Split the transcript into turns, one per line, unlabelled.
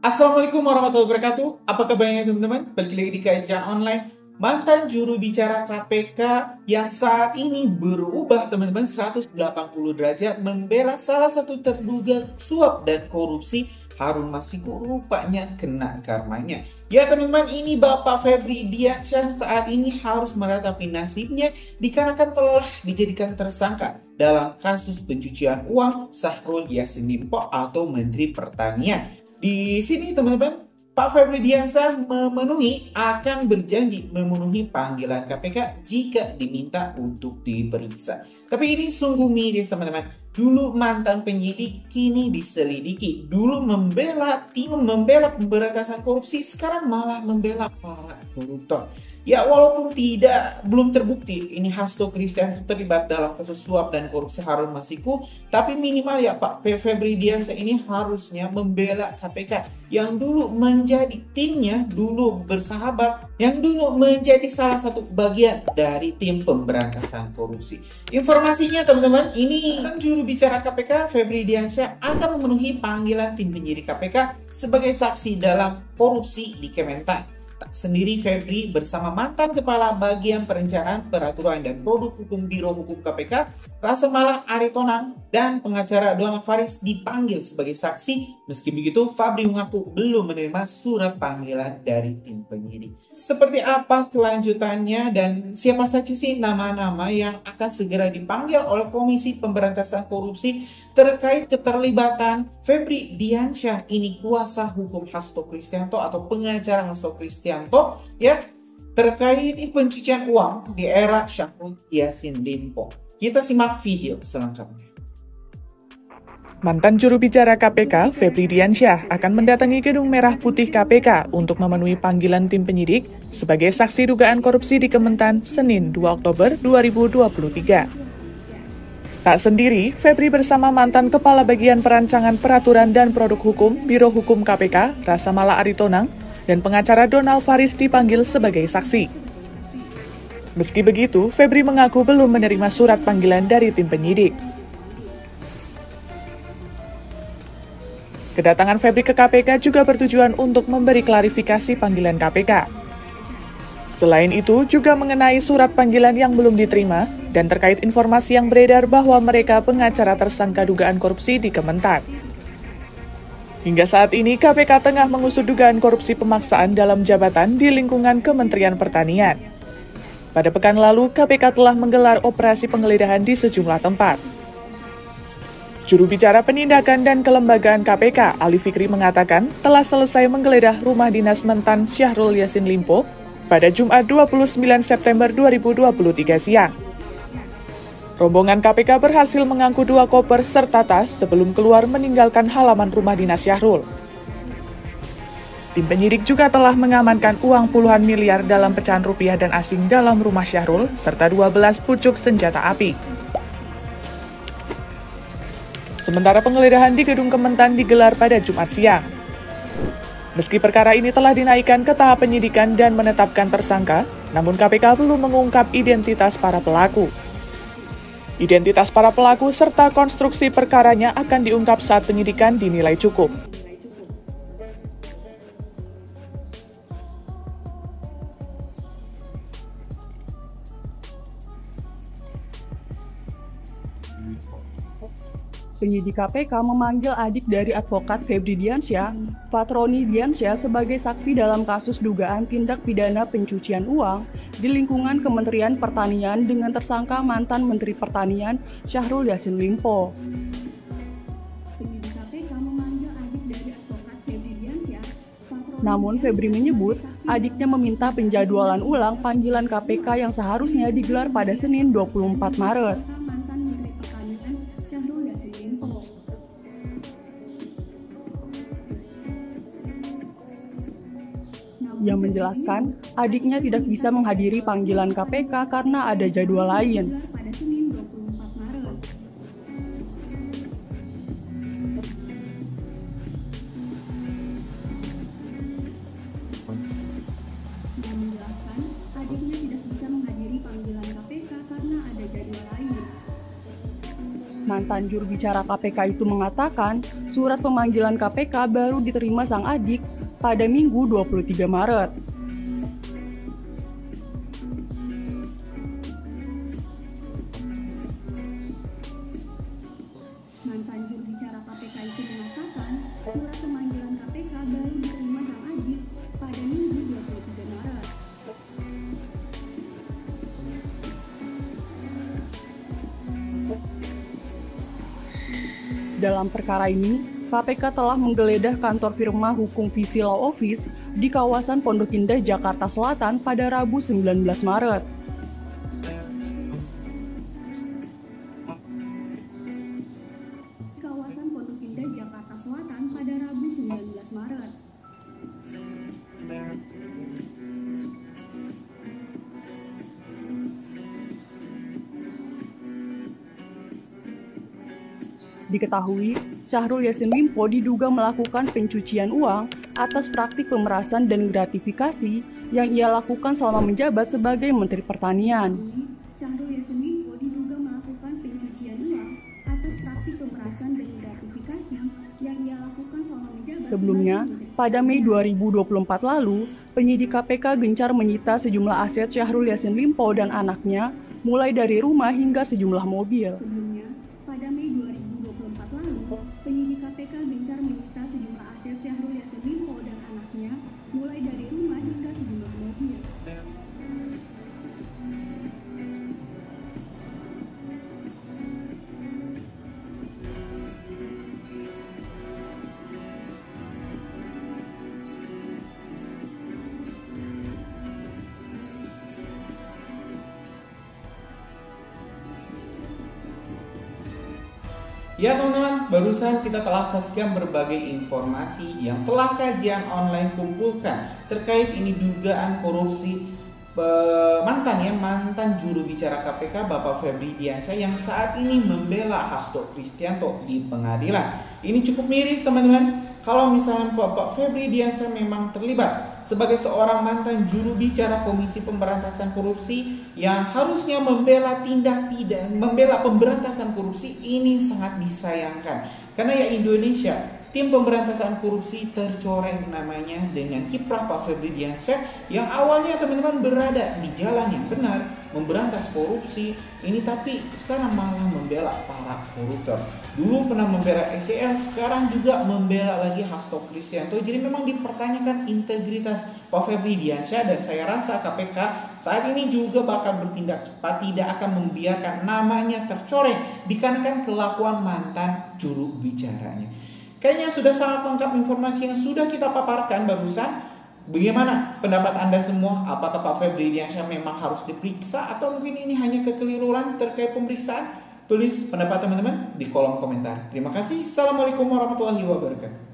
Assalamualaikum warahmatullahi wabarakatuh. Apa kabarnya teman-teman? Balik lagi di kajian online. Mantan juru bicara KPK yang saat ini berubah teman-teman 180 derajat membela salah satu terduga suap dan korupsi Harun Masiku rupanya kena karmanya. Ya teman-teman, ini Bapak Febri Diansyah saat ini harus meratapi nasibnya dikarenakan telah dijadikan tersangka dalam kasus pencucian uang Syahrul Yassin Limpo atau Menteri Pertanian. Di sini teman-teman, Pak Febri Diansyah akan berjanji memenuhi panggilan KPK jika diminta untuk diperiksa. Tapi ini sungguh miris teman-teman. Dulu mantan penyidik, kini diselidiki. Dulu membela pemberantasan korupsi, sekarang malah membela para koruptor. Ya walaupun belum terbukti ini Hasto Kristianto terlibat dalam kasus suap dan korupsi Harun Masiku, tapi minimal ya Pak Febri Diansyah ini harusnya membela KPK yang dulu menjadi timnya, dulu bersahabat, yang dulu menjadi salah satu bagian dari tim pemberantasan korupsi. Informasinya teman-teman, ini juru bicara KPK Febri Diansyah akan memenuhi panggilan tim penyidik KPK sebagai saksi dalam korupsi di Kementan. Tak sendiri Febri bersama mantan Kepala Bagian Perencanaan Peraturan dan Produk Hukum Biro Hukum KPK Rasa Mala Aritonang dan pengacara Donald Faris dipanggil sebagai saksi. Meski begitu, Febri mengaku belum menerima surat panggilan dari tim penyidik. Seperti apa kelanjutannya dan siapa saja sih nama-nama yang akan segera dipanggil oleh Komisi Pemberantasan Korupsi terkait keterlibatan Febri Diansyah, ini kuasa hukum Hasto Kristianto atau pengacara Hasto Kristianto ya, terkait pencucian uang di era Syahrul Yassin Limpo. Kita simak video selengkapnya.
Mantan juru bicara KPK, Febri Diansyah, akan mendatangi Gedung Merah Putih KPK untuk memenuhi panggilan tim penyidik sebagai saksi dugaan korupsi di Kementan Senin 2 Oktober 2023. Tak sendiri, Febri bersama mantan Kepala Bagian Perancangan Peraturan dan Produk Hukum Biro Hukum KPK, Rasa Mala Aritonang, dan pengacara Donald Faris dipanggil sebagai saksi. Meski begitu, Febri mengaku belum menerima surat panggilan dari tim penyidik. Kedatangan Febri ke KPK juga bertujuan untuk memberi klarifikasi panggilan KPK. Selain itu, juga mengenai surat panggilan yang belum diterima dan terkait informasi yang beredar bahwa mereka pengacara tersangka dugaan korupsi di Kementan. Hingga saat ini, KPK tengah mengusut dugaan korupsi pemaksaan dalam jabatan di lingkungan Kementerian Pertanian. Pada pekan lalu, KPK telah menggelar operasi penggeledahan di sejumlah tempat. Juru bicara Penindakan dan Kelembagaan KPK, Ali Fikri mengatakan telah selesai menggeledah rumah dinas mantan Syahrul Yassin Limpo pada Jumat 29 September 2023 siang. Rombongan KPK berhasil mengangkut 2 koper serta tas sebelum keluar meninggalkan halaman rumah dinas Syahrul. Tim penyidik juga telah mengamankan uang puluhan miliar dalam pecahan rupiah dan asing dalam rumah Syahrul serta 12 pucuk senjata api. Sementara penggeledahan di Gedung Kementan digelar pada Jumat siang. Meski perkara ini telah dinaikkan ke tahap penyidikan dan menetapkan tersangka, namun KPK belum mengungkap identitas para pelaku. Identitas para pelaku serta konstruksi perkaranya akan diungkap saat penyidikan dinilai cukup.
Penyidik KPK memanggil adik dari advokat Febri Diansyah, Fatroni Diansyah, sebagai saksi dalam kasus dugaan tindak pidana pencucian uang di lingkungan Kementerian Pertanian dengan tersangka mantan Menteri Pertanian Syahrul Yassin Limpo. Penyidik KPK memanggil adik dari advokat Febri Diansyah. Namun Febri menyebut adiknya meminta penjadwalan ulang panggilan KPK yang seharusnya digelar pada Senin 24 Maret. Yang menjelaskan adiknya tidak bisa menghadiri panggilan KPK karena ada jadwal lain. Mantan juru bicara KPK itu mengatakan surat pemanggilan KPK baru diterima sang adik pada Minggu 23 Maret.
Mantan juru bicara KPK itu mengatakan surat pemanggilan KPK baru diterima sang adik pada Minggu 23 Maret.
Dalam perkara ini, KPK telah menggeledah kantor firma hukum Visi Law Office di kawasan Pondok Indah, Jakarta Selatan pada Rabu 19 Maret.
Kawasan Pondok Indah, Jakarta Selatan pada Rabu 19 Maret.
Diketahui, Syahrul Yassin Limpo diduga melakukan pencucian uang atas praktik pemerasan dan gratifikasi yang ia lakukan selama menjabat sebagai Menteri Pertanian.
Syahrul Yassin Limpo diduga melakukan pencucian uang atas praktik pemerasan dan gratifikasi yang ia lakukan selama menjabat.
Sebelumnya, pada Mei 2024 lalu, penyidik KPK gencar menyita sejumlah aset Syahrul Yassin Limpo dan anaknya, mulai dari rumah hingga sejumlah mobil.
Sebelumnya, pada Mei 2024 lalu, penyidik KPK gencar menyita sejumlah aset Syahrul Yassin Limpo dan anaknya, mulai dari rumah hingga sejumlah mobil.
Ya teman-teman, barusan kita telah saksikan berbagai informasi yang telah kajian online kumpulkan terkait ini dugaan korupsi mantan juru bicara KPK Bapak Febri Diansyah yang saat ini membela Hasto Kristianto di pengadilan. Ini cukup miris teman-teman. Kalau misalnya Bapak Febri Diansyah memang terlibat sebagai seorang mantan juru bicara Komisi Pemberantasan Korupsi yang harusnya membela membela pemberantasan korupsi, ini sangat disayangkan. Karena ya Indonesia, tim pemberantasan korupsi tercoreng namanya dengan kiprah Pak Febri Diansyah yang awalnya teman-teman berada di jalan yang benar, memberantas korupsi, ini tapi sekarang malah membela para koruptor. Dulu pernah membela SEL, sekarang juga membela lagi Hasto Kristianto. Jadi memang dipertanyakan integritas Pak Febri Diansyah, dan saya rasa KPK saat ini juga bakal bertindak cepat, tidak akan membiarkan namanya tercoreng dikarenakan kelakuan mantan juru bicaranya. Kayaknya sudah sangat lengkap informasi yang sudah kita paparkan barusan. Bagaimana pendapat Anda semua? Apakah Pak Febri Diansyah memang harus diperiksa atau mungkin ini hanya kekeliruan terkait pemeriksaan? Tulis pendapat teman-teman di kolom komentar. Terima kasih. Assalamualaikum warahmatullahi wabarakatuh.